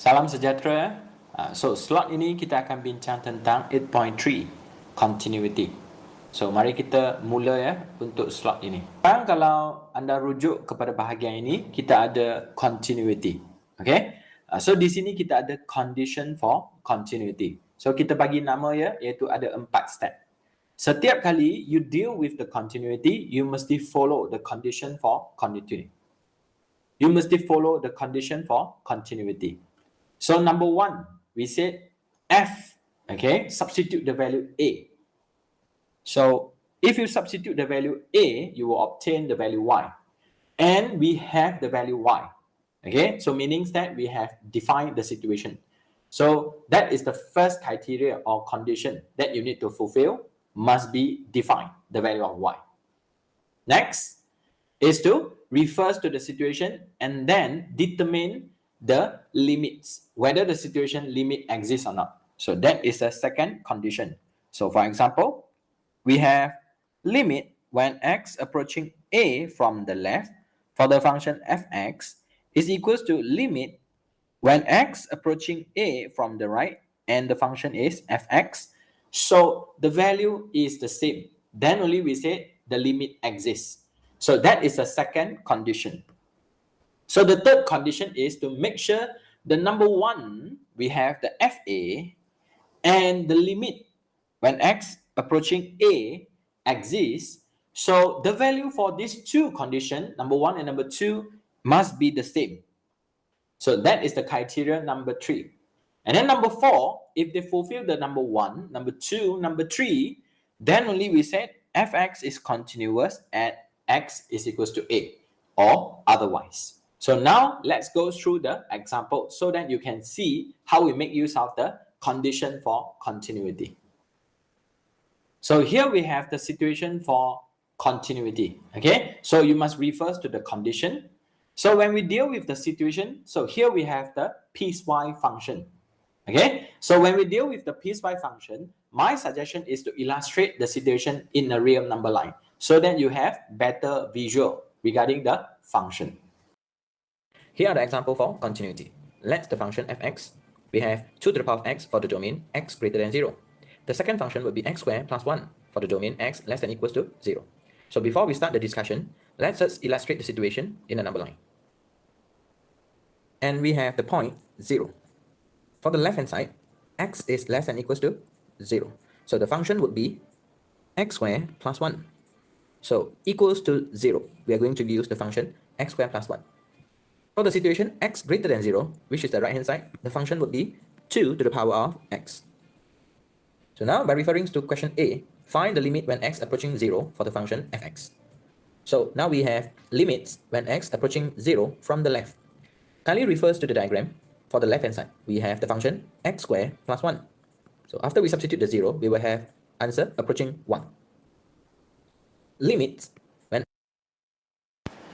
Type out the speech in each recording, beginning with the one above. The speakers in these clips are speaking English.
Salam sejahtera. So slot ini kita akan bincang tentang 8.3 continuity. So mari kita mula ya untuk slot ini. Sekarang kalau anda rujuk kepada bahagian ini, kita ada continuity. Okay? So di sini kita ada condition for continuity. So kita bagi nama ya, iaitu ada 4 step. Setiap kali you deal with the continuity, you mesti follow the condition for continuity. You mesti follow the condition for continuity. So number 1, we said f, okay, substitute the value a. So if you substitute the value a, you will obtain the value y. And we have the value y, okay, so meaning that we have defined the situation. So that is the first criteria or condition that you need to fulfill, must be defined, the value of y. Next is to refers to the situation and then determine the limits, whether the situation limit exists or not. So that is the second condition. So for example, we have limit when x approaching a from the left for the function fx is equals to limit when x approaching a from the right and the function is fx. So the value is the same. Then only we say the limit exists. So that is the second condition. So the third condition is to make sure the number 1, we have the fa and the limit when x approaching a exists. So the value for these two conditions, number 1 and number 2, must be the same. So that is the criteria number 3. And then number 4, if they fulfill the number 1, number 2, number 3, then only we said fx is continuous at x is equals to a or otherwise. So now let's go through the example so that you can see how we make use of the condition for continuity. So here we have the situation for continuity. Okay, so you must refer to the condition. So when we deal with the situation, so here we have the piecewise function. Okay, so when we deal with the piecewise function, my suggestion is to illustrate the situation in a real number line so that you have better visual regarding the function. Here are the example for continuity. Let the function fx, we have 2 to the power of x for the domain x greater than 0. The second function will be x squared plus 1 for the domain x less than equals to 0. So before we start the discussion, let's just illustrate the situation in a number line. And we have the point 0. For the left hand side, x is less than equals to 0. So the function would be x squared plus 1. So equals to 0. We are going to use the function x squared plus 1. For the situation x greater than 0, which is the right hand side, the function would be 2 to the power of x. So now by referring to question A, find the limit when x approaching 0 for the function fx. So now we have limits when x approaching 0 from the left. Kindly refers to the diagram. For the left hand side, we have the function x squared plus 1. So after we substitute the 0, we will have answer approaching 1. Limits when...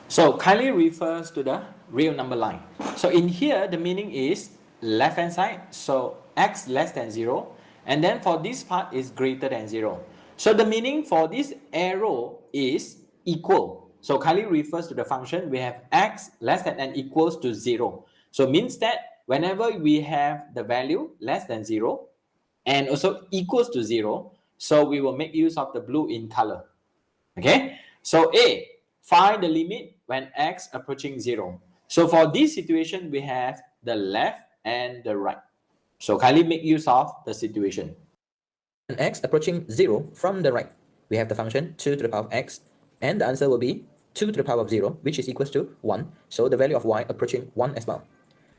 So kindly refers to the real number line. So in here, the meaning is left hand side, so x less than 0. And then for this part is greater than 0. So the meaning for this arrow is equal. So kindly refers to the function, we have x less than and equals to 0. So means that whenever we have the value less than 0 and also equals to 0, so we will make use of the blue in color. Okay, so A, find the limit when x approaching 0. So for this situation, we have the left and the right. So kindly make use of the situation. When x approaching 0 from the right, we have the function 2 to the power of x, and the answer will be 2 to the power of 0, which is equals to 1. So the value of y approaching 1 as well.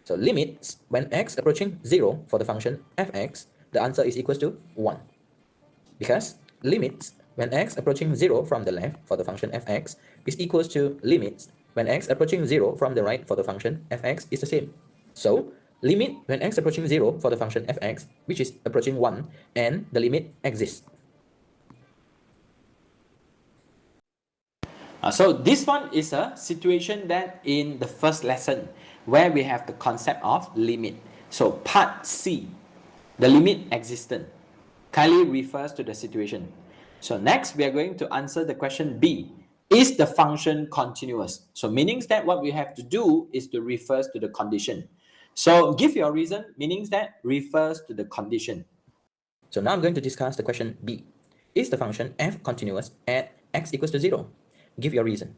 So limits when x approaching 0 for the function fx, the answer is equals to 1. Because limits when x approaching 0 from the left for the function fx is equals to limits when x approaching 0 from the right for the function fx is the same. So limit when x approaching 0 for the function fx, which is approaching 1, and the limit exists. So this one is a situation that in the first lesson where we have the concept of limit. So part C, the limit existent, kindly refers to the situation. So next we are going to answer the question B. Is the function continuous? So meaning that what we have to do is to refer to the condition. So give your reason, meaning that refers to the condition. So now I'm going to discuss the question B. Is the function f continuous at x equals to 0? Give your reason.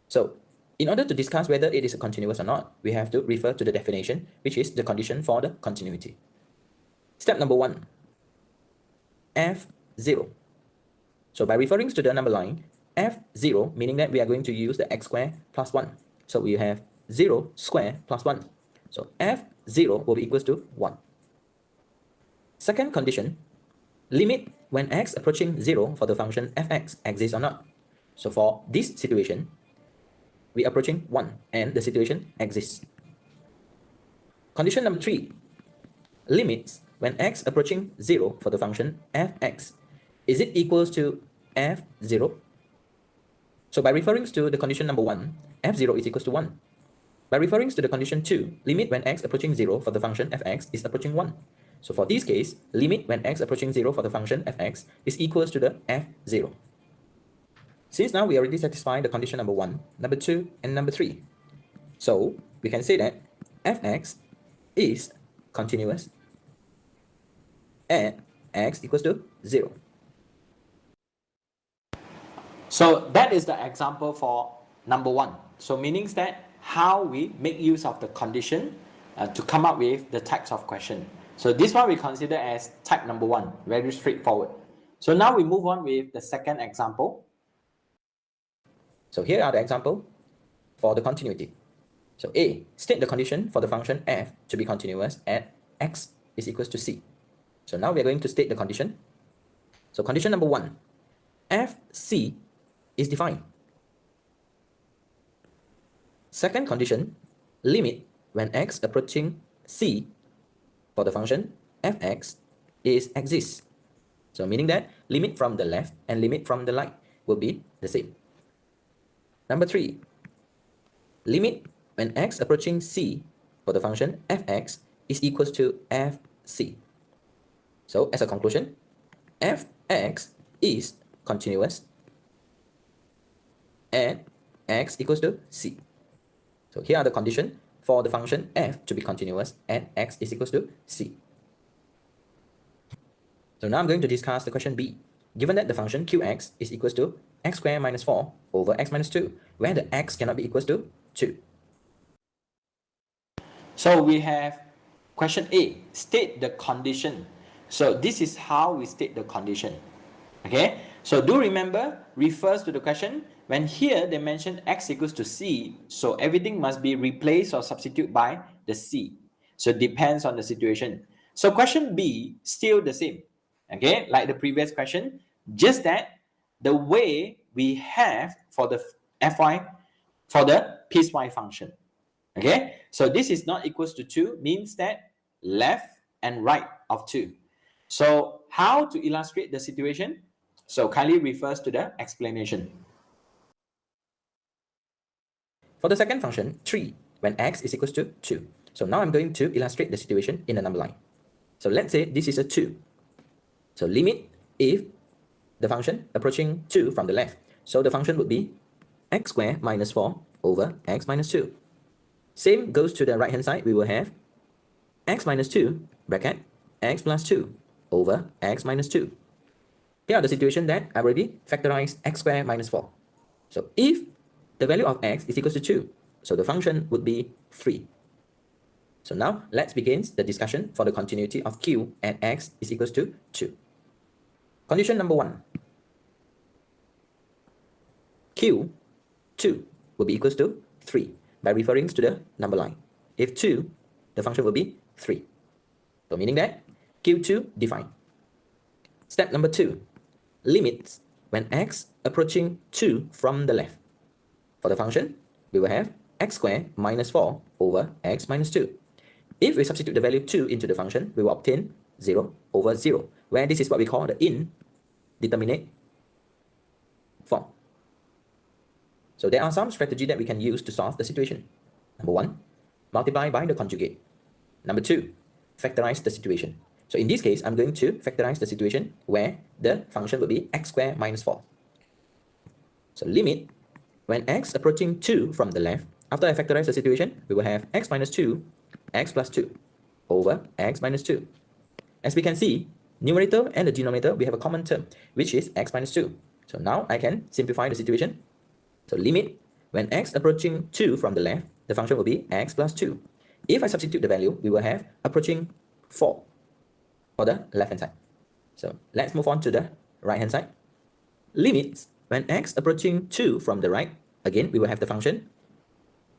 So in order to discuss whether it is continuous or not, we have to refer to the definition, which is the condition for the continuity. Step number 1, f0. So by referring to the number line, f0, meaning that we are going to use the x squared plus 1. So we have 0 squared plus 1. So f0 will be equals to 1. Second condition, limit when x approaching 0 for the function fx exists or not. So for this situation, we are approaching 1 and the situation exists. Condition number 3, limits when x approaching 0 for the function fx. Is it equals to f0? So by referring to the condition number 1, f0 is equals to 1. By referring to the condition 2, limit when x approaching 0 for the function fx is approaching 1. So for this case, limit when x approaching 0 for the function fx is equals to the f0. Since now we already satisfied the condition number 1, number 2, and number 3. So we can say that fx is continuous at x equals to 0. So that is the example for number 1. So meaning that how we make use of the condition to come up with the types of question. So this one we consider as type number 1, very straightforward. So now we move on with the second example. So here are the example for the continuity. So A, state the condition for the function f to be continuous at x is equals to c. So now we are going to state the condition. So condition number 1, fc is defined. Second condition, limit when x approaching c for the function fx is exists. So meaning that limit from the left and limit from the right will be the same. Number 3, limit when x approaching c for the function fx is equals to fc. So as a conclusion, fx is continuous at x equals to c. So here are the conditions for the function f to be continuous at x is equals to c. So now I'm going to discuss the question B. Given that the function qx is equals to x squared minus 4 over x minus 2, where the x cannot be equals to 2. So we have question A, state the condition. So this is how we state the condition. Okay, so do remember, refers to the question when here they mention x equals to c, so everything must be replaced or substitute by the c. So it depends on the situation. So question B, still the same. Okay, like the previous question, just that the way we have for the fy, for the piecewise function. Okay, so this is not equals to 2 means that left and right of 2. So how to illustrate the situation? So kindly refers to the explanation. For the second function, 3, when x is equals to 2. So now I'm going to illustrate the situation in a number line. So let's say this is a 2. So limit if the function approaching 2 from the left. So the function would be x squared minus 4 over x minus 2. Same goes to the right hand side. We will have x minus 2 bracket x plus 2 over x minus 2. Here are the situation that I already factorized x squared minus 4. So if the value of x is equals to 2, so the function would be 3. So now let's begin the discussion for the continuity of q at x is equals to 2. Condition number 1. q, 2 will be equals to 3 by referring to the number line. If 2, the function will be 3. So meaning that q2 defined. Step number 2. Limits when x approaching 2 from the left. For the function, we will have x squared minus 4 over x minus 2. If we substitute the value 2 into the function, we will obtain 0 over 0, where this is what we call the indeterminate form. So there are some strategy that we can use to solve the situation. Number 1, multiply by the conjugate. Number 2, factorize the situation. So in this case, I'm going to factorize the situation where the function will be x squared minus 4. So limit when x approaching 2 from the left. After I factorize the situation, we will have x minus 2 x plus 2 over x minus 2. As we can see, numerator and the denominator, we have a common term, which is x minus 2. So now I can simplify the situation. So limit, when x approaching 2 from the left, the function will be x plus 2. If I substitute the value, we will have approaching 4 for the left-hand side. So let's move on to the right-hand side. Limits, when x approaching 2 from the right, again, we will have the function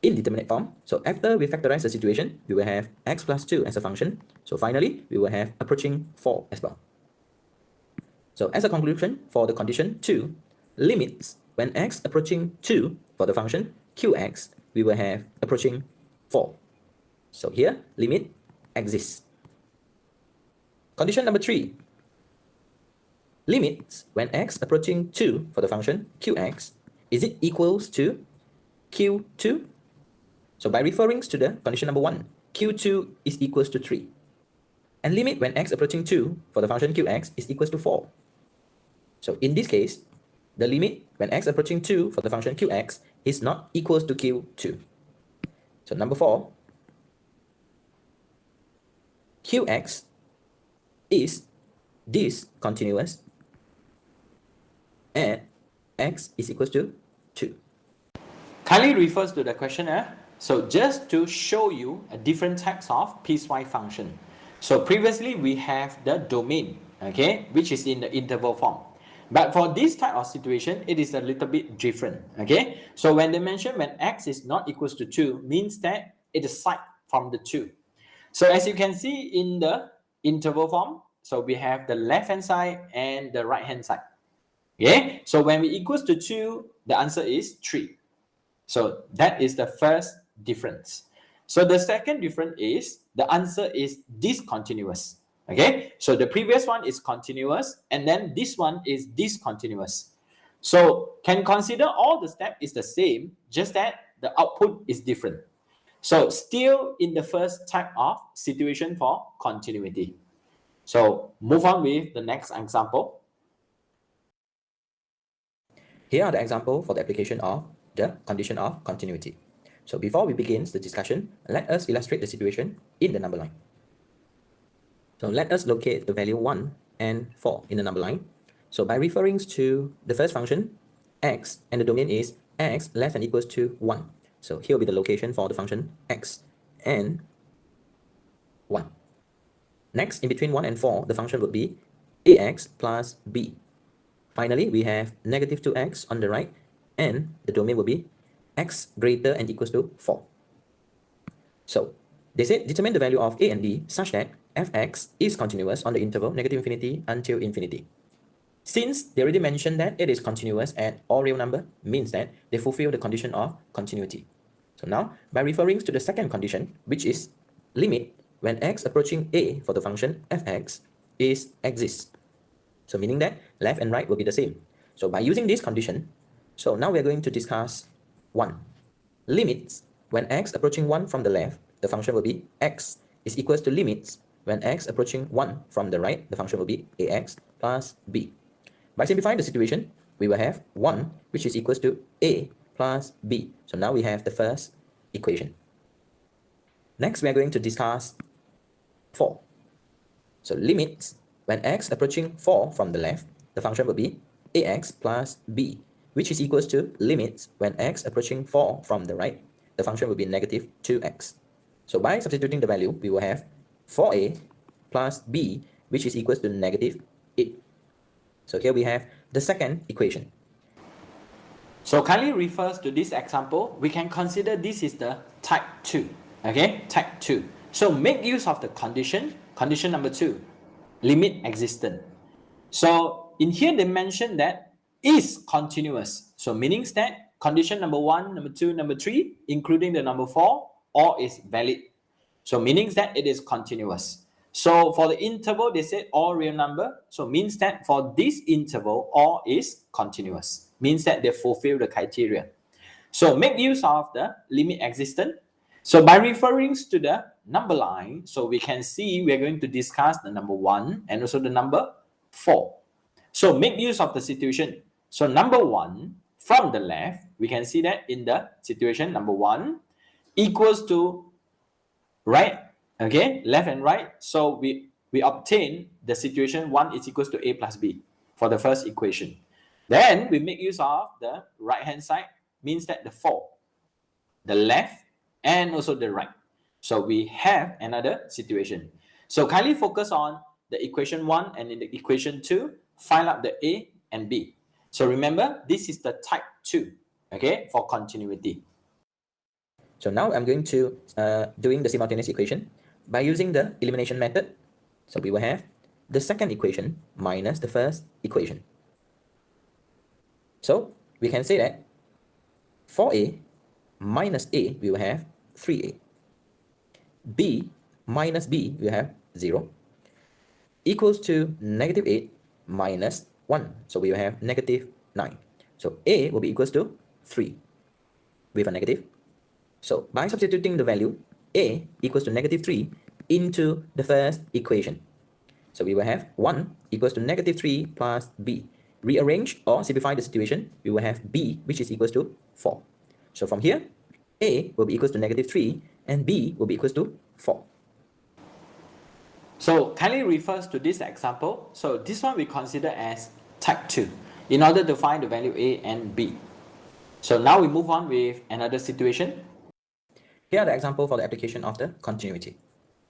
indeterminate form. So after we factorize the situation, we will have x plus 2 as a function. So finally, we will have approaching 4 as well. So as a conclusion for the condition 2, limits, when x approaching 2 for the function qx, we will have approaching 4. So here, limit exists. Condition number 3, limits, when x approaching 2 for the function qx, is it equals to q2? So by referring to the condition number 1, q2 is equals to 3. And limit when x approaching 2 for the function qx is equals to 4. So in this case, the limit when x approaching 2 for the function qx is not equals to q2. So number 4, qx is discontinuous and x is equals to 2. Kindly refers to the questionnaire. So just to show you a different types of piecewise function. So previously we have the domain, okay, which is in the interval form. But for this type of situation, it is a little bit different, okay. So when they mention when x is not equals to 2, means that it is side from the 2. So as you can see in the interval form, so we have the left hand side and the right hand side. Okay, so when we equals to 2, the answer is 3. So that is the first difference. So the second difference is the answer is discontinuous. Okay, so the previous one is continuous and then this one is discontinuous. So can consider all the steps is the same, just that the output is different. So still in the first type of situation for continuity. So move on with the next example. Here are the example for the application of the condition of continuity. So before we begin the discussion, let us illustrate the situation in the number line. So let us locate the value 1 and 4 in the number line. So by referring to the first function, x, and the domain is x less than equals to 1. So here will be the location for the function x and 1. Next, in between 1 and 4, the function would be ax plus b. Finally, we have negative 2x on the right, and the domain will be x greater and equals to 4. So they said determine the value of a and b such that fx is continuous on the interval negative infinity until infinity. Since they already mentioned that it is continuous at all real number, means that they fulfill the condition of continuity. So now, by referring to the second condition, which is limit when x approaching a for the function fx is exists. So meaning that left and right will be the same. So by using this condition, so now we are going to discuss 1. Limits when x approaching 1 from the left, the function will be x is equals to limits when x approaching 1 from the right, the function will be ax plus b. By simplifying the situation, we will have 1 which is equals to a plus b. So now we have the first equation. Next, we are going to discuss 4. So limits when x approaching 4 from the left, the function will be ax plus b, which is equals to limits when x approaching 4 from the right, the function will be negative 2x. So by substituting the value, we will have 4a plus b, which is equals to negative 8. So here we have the second equation. So kindly refers to this example, we can consider this is the type 2. Okay, type 2. So make use of the condition number 2, limit existent. So in here they mention that is continuous. So meaning that condition number 1, number 2, number 3, including the number 4, all is valid. So meaning that it is continuous. So for the interval, they said all real number. So means that for this interval, all is continuous. Means that they fulfill the criteria. So make use of the limit existent. So by referring to the number line, so we can see we are going to discuss the number 1 and also the number 4. So make use of the situation. So number 1 from the left, we can see that in the situation number 1 equals to right? Okay, left and right. So we obtain the situation 1 is equals to a plus b for the first equation. Then we make use of the right hand side, means that the 4, the left and also the right. So we have another situation. So kindly focus on the equation 1 and in the equation 2, find out the a and b. So remember, this is the type 2, okay, for continuity. So now I'm going to doing the simultaneous equation by using the elimination method. So we will have the second equation minus the first equation. So we can say that 4a minus a, we will have 3a. b minus b, we will have 0, equals to negative 8 minus 1. So we will have negative 9. So a will be equals to 3 with a negative. So by substituting the value a equals to negative 3 into the first equation, so we will have 1 equals to negative 3 plus b. Rearrange or simplify the situation, we will have b, which is equals to 4. So from here, a will be equals to negative 3 and b will be equals to 4. So kindly refers to this example. So this one we consider as type 2 in order to find the value a and b. So now we move on with another situation. Here are the example for the application of the continuity.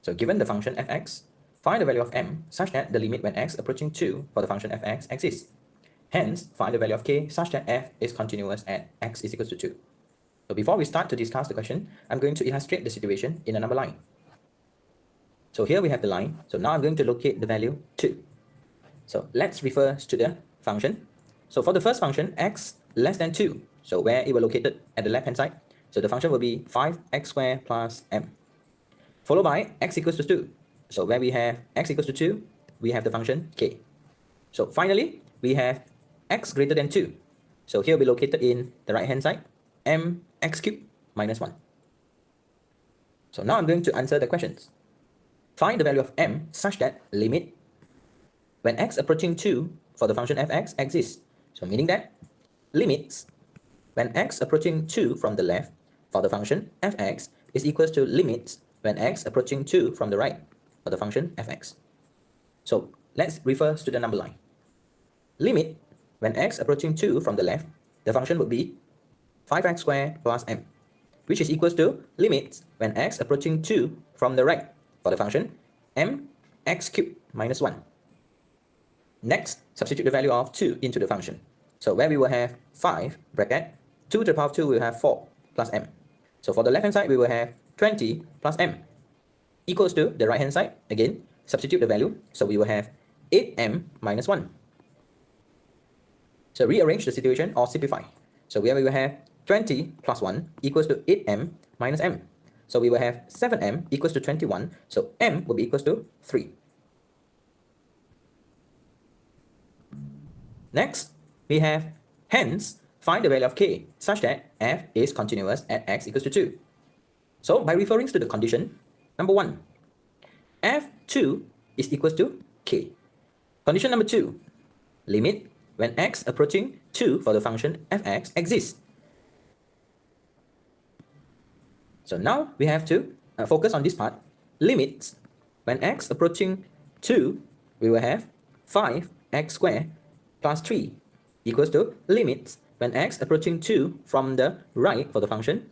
So given the function fx, find the value of m such that the limit when x approaching 2 for the function fx exists. Hence, find the value of k such that f is continuous at x is equals to 2. So before we start to discuss the question, I'm going to illustrate the situation in a number line. So here we have the line. So now I'm going to locate the value 2. So let's refer to the function. So for the first function, x less than 2, so where it will located at the left hand side, so the function will be 5x squared plus m, followed by x equals to 2. So where we have x equals to 2, we have the function k. So finally, we have x greater than 2. So here will be located in the right hand side, mx cubed minus 1. So now I'm going to answer the questions. Find the value of m such that limit when x approaching 2 for the function fx exists. So meaning that limits when x approaching 2 from the left for the function fx is equals to limits when x approaching 2 from the right for the function fx. So let's refer to the number line. Limit when x approaching 2 from the left, the function would be 5x squared plus m, which is equals to limits when x approaching 2 from the right for the function mx cubed minus 1. Next, substitute the value of 2 into the function. So where we will have 5 bracket 2 to the power of 2, we will have 4 plus m. So for the left hand side, we will have 20 plus m equals to the right hand side. Again, substitute the value. So we will have 8m minus 1. So rearrange the situation or simplify. So where we will have 20 plus 1 equals to 8m minus m. So we will have 7m equals to 21. So m will be equals to 3. Next, we have hence find the value of k such that f is continuous at x equals to 2. So by referring to the condition, number 1, f2 is equals to k. Condition number 2, limit when x approaching 2 for the function fx exists. So now we have to focus on this part. Limits when x approaching 2, we will have 5x squared plus 3 equals to limits when x approaching 2 from the right for the function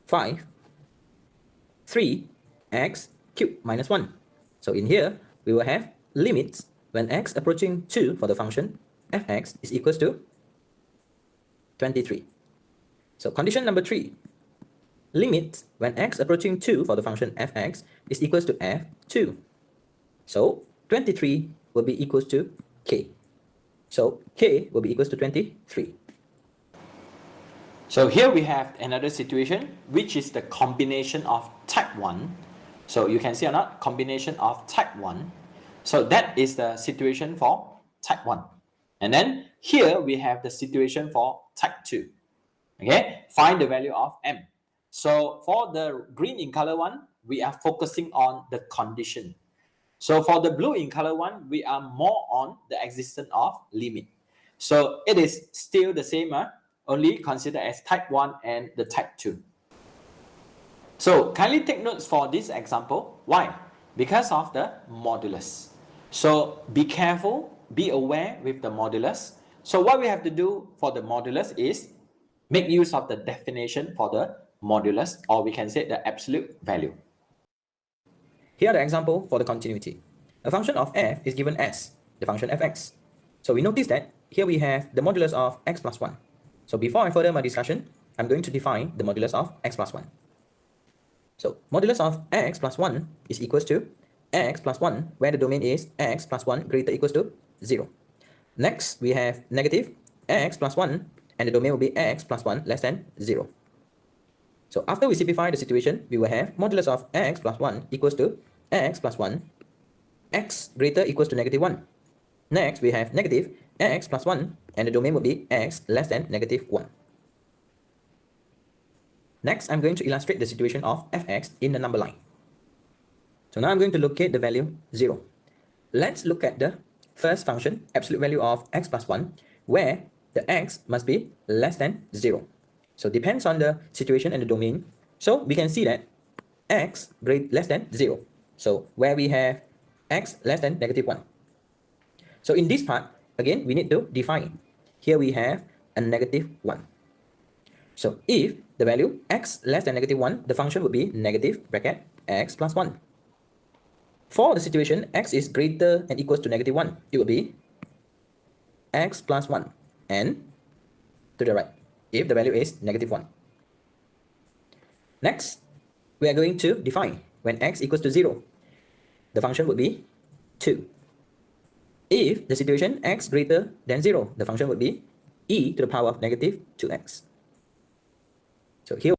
5, 3x cubed minus 1. So in here, we will have limits when x approaching 2 for the function fx is equals to 23. So condition number 3, limits when x approaching 2 for the function fx is equals to f2. So 23 will be equals to k. So k will be equals to 23. So here we have another situation, which is the combination of type 1. So you can see or not, combination of type 1. So that is the situation for type 1. And then here we have the situation for type 2. Okay, find the value of m. So for the green in color one, we are focusing on the condition. So for the blue in color one, we are more on the existence of limit. So it is still the same, only consider as type 1 and the type 2. So kindly take notes for this example. Why? Because of the modulus. So be careful, be aware with the modulus. So what we have to do for the modulus is make use of the definition for the modulus, or we can say the absolute value. Here are the example for the continuity. A function of f is given as the function fx. So we notice that here we have the modulus of x plus 1. So before I further my discussion, I'm going to define the modulus of x plus 1. So modulus of x plus 1 is equals to x plus 1, where the domain is x plus 1 greater equals to 0. Next, we have negative x plus 1, and the domain will be x plus 1 less than 0. So after we simplify the situation, we will have modulus of x plus 1 equals to x plus 1, x greater equals to negative 1. Next, we have negative x plus 1, and the domain will be x less than negative 1. Next, I'm going to illustrate the situation of fx in the number line. So now I'm going to locate the value 0. Let's look at the first function, absolute value of x plus 1, where the x must be less than 0. So depends on the situation and the domain. So we can see that x less than 0. So where we have x less than negative 1. So in this part, again, we need to define. Here we have a negative 1. So if the value x less than negative 1, the function would be negative bracket x plus 1. For the situation x is greater and equals to negative 1, it will be x plus 1 and to the right if the value is negative 1. Next, we are going to define when x equals to 0, the function would be 2. If the situation x greater than 0, the function would be e to the power of negative 2x. So here.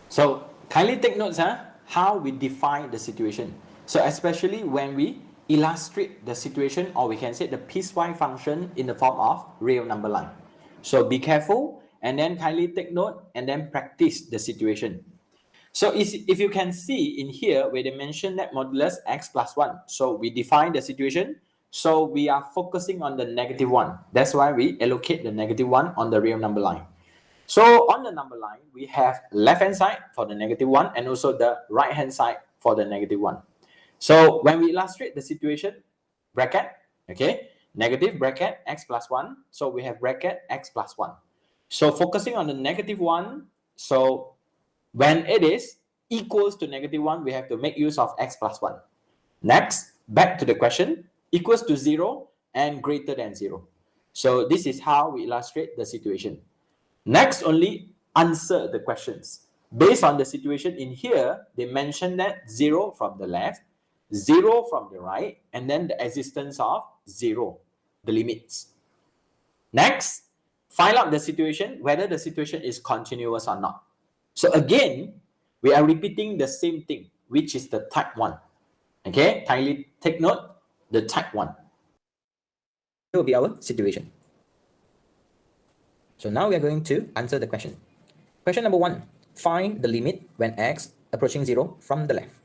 So kindly take notes how we define the situation. So especially when we illustrate the situation, or we can say the piecewise function in the form of real number line. So be careful and then kindly take note and then practice the situation. So if you can see in here where they mention that modulus x plus 1, so we define the situation. So we are focusing on the negative 1. That's why we allocate the negative 1 on the real number line. So on the number line, we have left hand side for the negative 1 and also the right hand side for the negative 1. So when we illustrate the situation, bracket, okay, negative bracket x plus 1. So we have bracket x plus 1. So focusing on the negative 1, so when it is equals to negative 1, we have to make use of x plus 1. Next, back to the question, equals to 0 and greater than 0. So this is how we illustrate the situation. Next, only answer the questions. Based on the situation in here, they mention that 0 from the left, 0 from the right, and then the existence of 0, the limits. Next, find out the situation, whether the situation is continuous or not. So again, we are repeating the same thing, which is the type 1. Okay, kindly take note, the type 1. Here will be our situation. So now we are going to answer the question. Question number 1, find the limit when x approaching 0 from the left,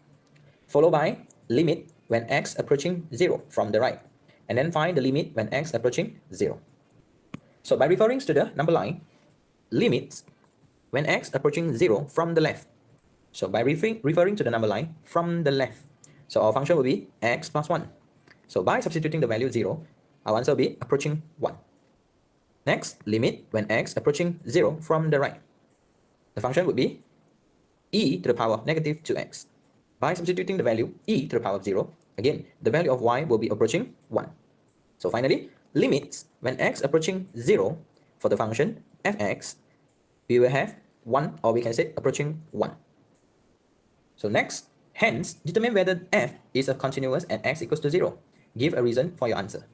followed by limit when x approaching 0 from the right, and then find the limit when x approaching 0. So by referring to the number line, limits when x approaching 0 from the left. So by referring to the number line from the left, so our function will be x plus 1. So by substituting the value 0, our answer will be approaching 1. Next, limit when x approaching 0 from the right. The function would be e to the power of negative 2x. By substituting the value e to the power of 0, again, the value of y will be approaching 1. So finally, limits when x approaching 0 for the function fx, we will have 1, or we can say approaching 1. So next, hence, determine whether f is a continuous and x equals to 0. Give a reason for your answer.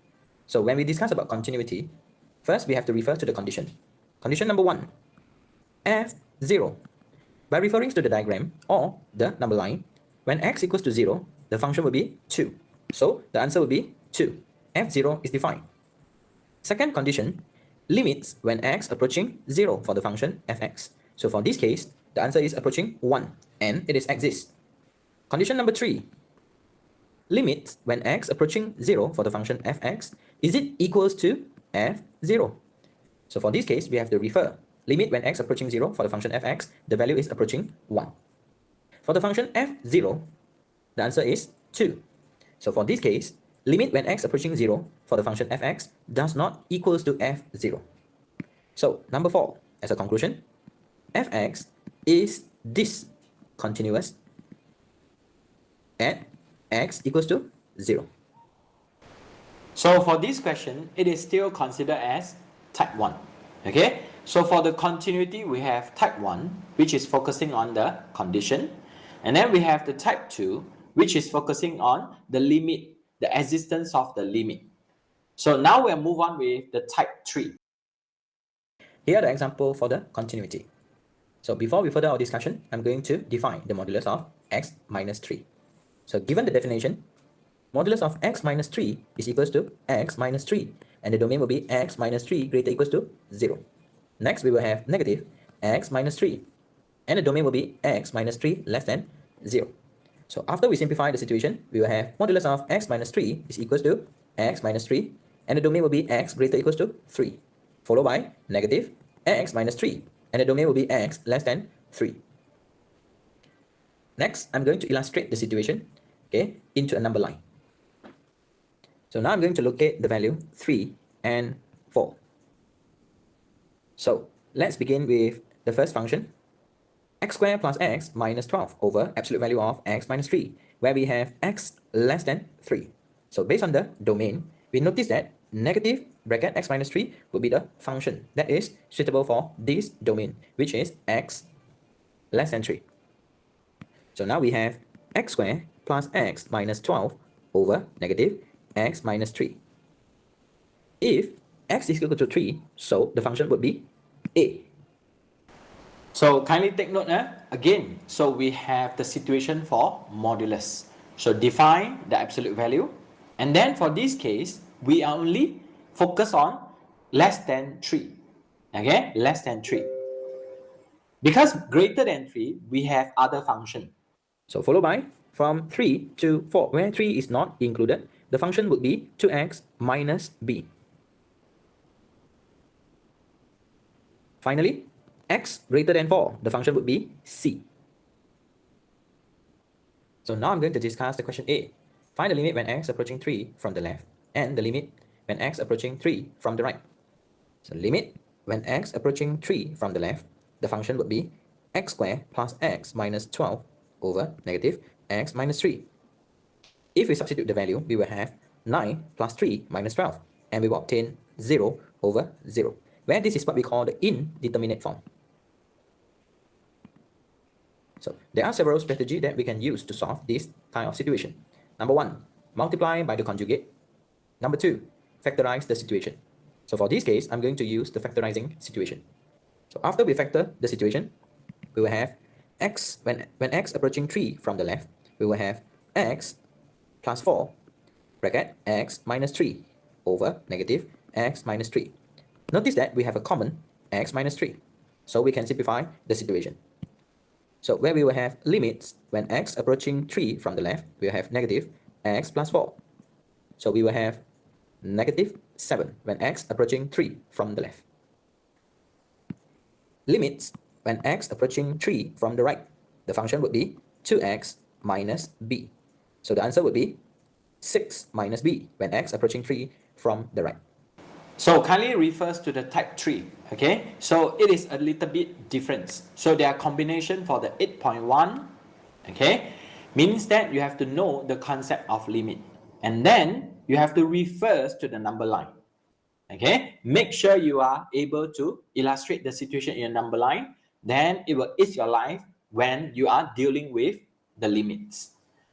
So when we discuss about continuity, first we have to refer to the condition. Condition number 1, f0. By referring to the diagram or the number line, when x equals to 0, the function will be 2. So the answer will be 2. f0 is defined. Second condition, limits when x approaching 0 for the function fx. So for this case, the answer is approaching 1 and it is exists. Condition number 3, limits when x approaching 0 for the function fx, is it equals to f0? So for this case, we have to refer limit when x approaching 0 for the function fx, the value is approaching 1. For the function f0, the answer is 2. So for this case, limit when x approaching 0 for the function fx does not equals to f0. So number 4, as a conclusion, fx is discontinuous at x equals to 0. So for this question, it is still considered as type 1. Okay, so for the continuity, we have type 1, which is focusing on the condition. And then we have the type 2, which is focusing on the limit, the existence of the limit. So now we'll move on with the type 3. Here are the example for the continuity. So before we further our discussion, I'm going to define the modulus of x minus 3. So given the definition, modulus of x minus 3 is equals to x minus 3, and the domain will be x minus 3 greater equals to 0. Next, we will have negative x minus 3, and the domain will be x minus 3 less than 0. So after we simplify the situation, we will have modulus of x minus 3 is equals to x minus 3, and the domain will be x greater equals to 3, followed by negative x minus 3, and the domain will be x less than 3. Next, I'm going to illustrate the situation, okay, into a number line. So now I'm going to locate the value 3 and 4. So let's begin with the first function, x squared plus x minus 12 over absolute value of x minus 3, where we have x less than 3. So based on the domain, we notice that negative bracket x minus 3 will be the function that is suitable for this domain, which is x less than 3. So now we have x squared plus x minus 12 over negative x minus 3. If x is equal to 3, so the function would be a. So kindly take note again. So we have the situation for modulus. So define the absolute value, and then for this case, we are only focus on less than 3. Okay, less than 3. Because greater than 3, we have other function. So followed by from 3 to 4, where 3 is not included, the function would be 2x minus b. Finally, x greater than 4, the function would be c. So now I'm going to discuss the question A. Find the limit when x approaching 3 from the left, and the limit when x approaching 3 from the right. So limit when x approaching 3 from the left, the function would be x squared plus x minus 12 over negative x minus 3. If we substitute the value, we will have 9 plus 3 minus 12, and we will obtain 0 over 0, where this is what we call the indeterminate form. So there are several strategies that we can use to solve this kind of situation. Number 1, multiply by the conjugate. Number 2, factorize the situation. So for this case, I'm going to use the factorizing situation. So after we factor the situation, we will have x, when x approaching 3 from the left, we will have x plus 4 bracket x minus 3 over negative x minus 3. Notice that we have a common x minus 3, so we can simplify the situation. So where we will have limits when x approaching 3 from the left, we will have negative x plus 4. So we will have negative 7 when x approaching 3 from the left. Limits when x approaching 3 from the right, the function would be 2x minus b. So the answer would be 6 minus b when x approaching 3 from the right. So kindly refers to the type 3. Okay, so it is a little bit different. So there are combination for the 8.1. Okay, means that you have to know the concept of limit, and then you have to refer to the number line. Okay, make sure you are able to illustrate the situation in a number line, then it will ease your life when you are dealing with the limits.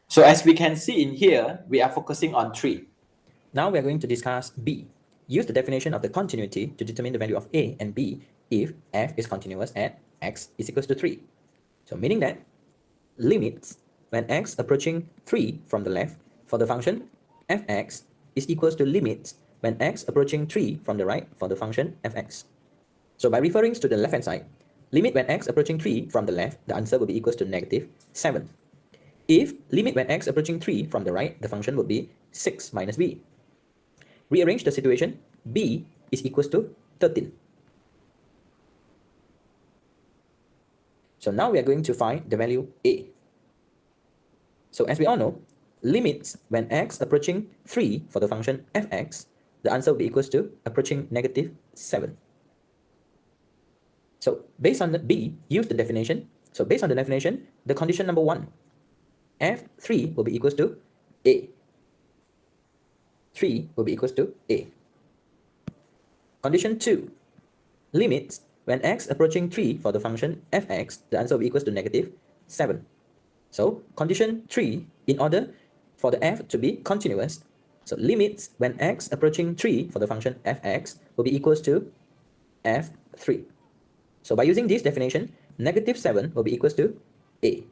So as we can see in here, we are focusing on 3. Now we are going to discuss b. Use the definition of the continuity to determine the value of a and b if f is continuous at x is equals to 3. So meaning that limits when x approaching 3 from the left for the function fx is equals to limits when x approaching 3 from the right for the function fx. So by referring to the left hand side, limit when x approaching 3 from the left, the answer will be equals to negative 7. If limit when x approaching 3 from the right, the function would be 6 minus b. Rearrange the situation, b is equals to 13. So now we are going to find the value a. So as we all know, limits when x approaching 3 for the function fx, the answer will be equals to approaching negative 7. So based on the b, use the definition. So based on the definition, the condition number 1, f3 will be equals to a. 3 will be equals to a. Condition 2, limits when x approaching 3 for the function fx, the answer will be equals to negative 7. So condition 3, in order for the f to be continuous, so limits when x approaching 3 for the function fx will be equals to f3. So by using this definition, negative 7 will be equals to a.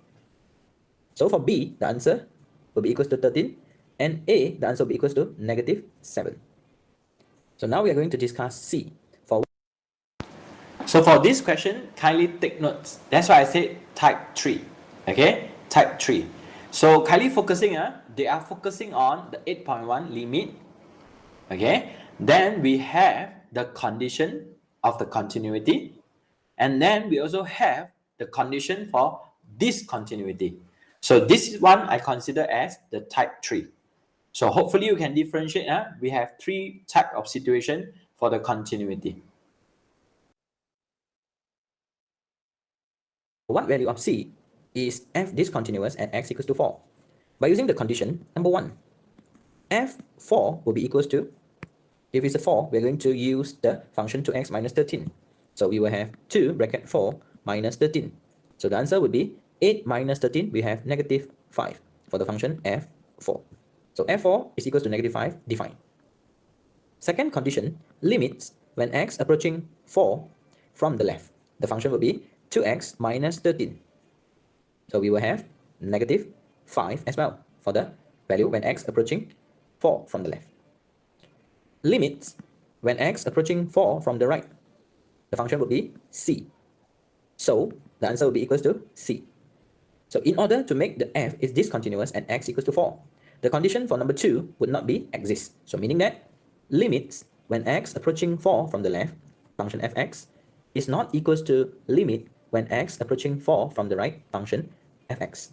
So for b, the answer will be equals to 13, and a, the answer will be equals to negative 7. So now we are going to discuss c. So for this question, kindly take notes. That's why I said type 3. Okay, type 3. So kindly focusing, they are focusing on the 8.1 limit. Okay, then we have the condition of the continuity, and then we also have the condition for discontinuity. So this is one I consider as the type 3. So hopefully you can differentiate. We have 3 type of situation for the continuity. What value of c is f discontinuous at x equals to 4? By using the condition number 1, f4 will be equals to, if it's a 4, we're going to use the function 2x minus 13. So we will have 2 bracket 4 minus 13. So the answer would be 8 minus 13, we have negative 5 for the function f4. So f4 is equals to negative 5 defined. Second condition, limits when x approaching 4 from the left. The function will be 2x minus 13. So we will have negative 5 as well for the value when x approaching 4 from the left. Limits when x approaching 4 from the right. The function would be c. So the answer will be equals to c. So in order to make the f is discontinuous at x equals to 4, the condition for number 2 would not be exist. So meaning that limits when x approaching 4 from the left, function fx, is not equals to limit when x approaching 4 from the right, function fx.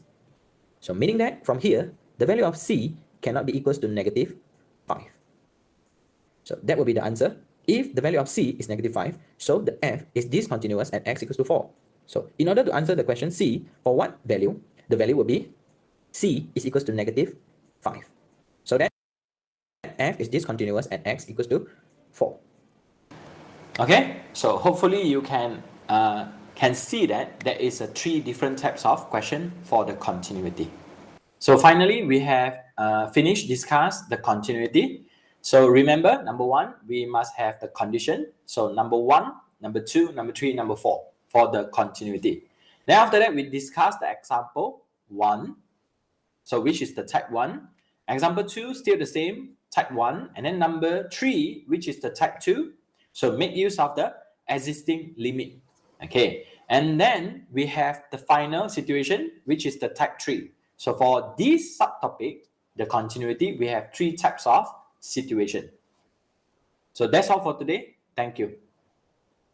So meaning that from here, the value of c cannot be equals to negative 5. So that will be the answer. If the value of c is negative 5, so the f is discontinuous at x equals to 4. So in order to answer the question c, for what value? The value will be c is equals to negative 5. So that f is discontinuous at x equals to 4. Okay, so hopefully you can see that there is a 3 different types of question for the continuity. So finally, we have finished discuss the continuity. So remember, number 1, we must have the condition. So number 1, number 2, number 3, number 4 for the continuity. Then after that, we discuss the example 1, so which is the type 1. Example 2, still the same, type 1. And then number 3, which is the type 2. So make use of the existing limit. Okay, and then we have the final situation, which is the type 3. So for this subtopic, the continuity, we have 3 types of situation. So that's all for today. Thank you.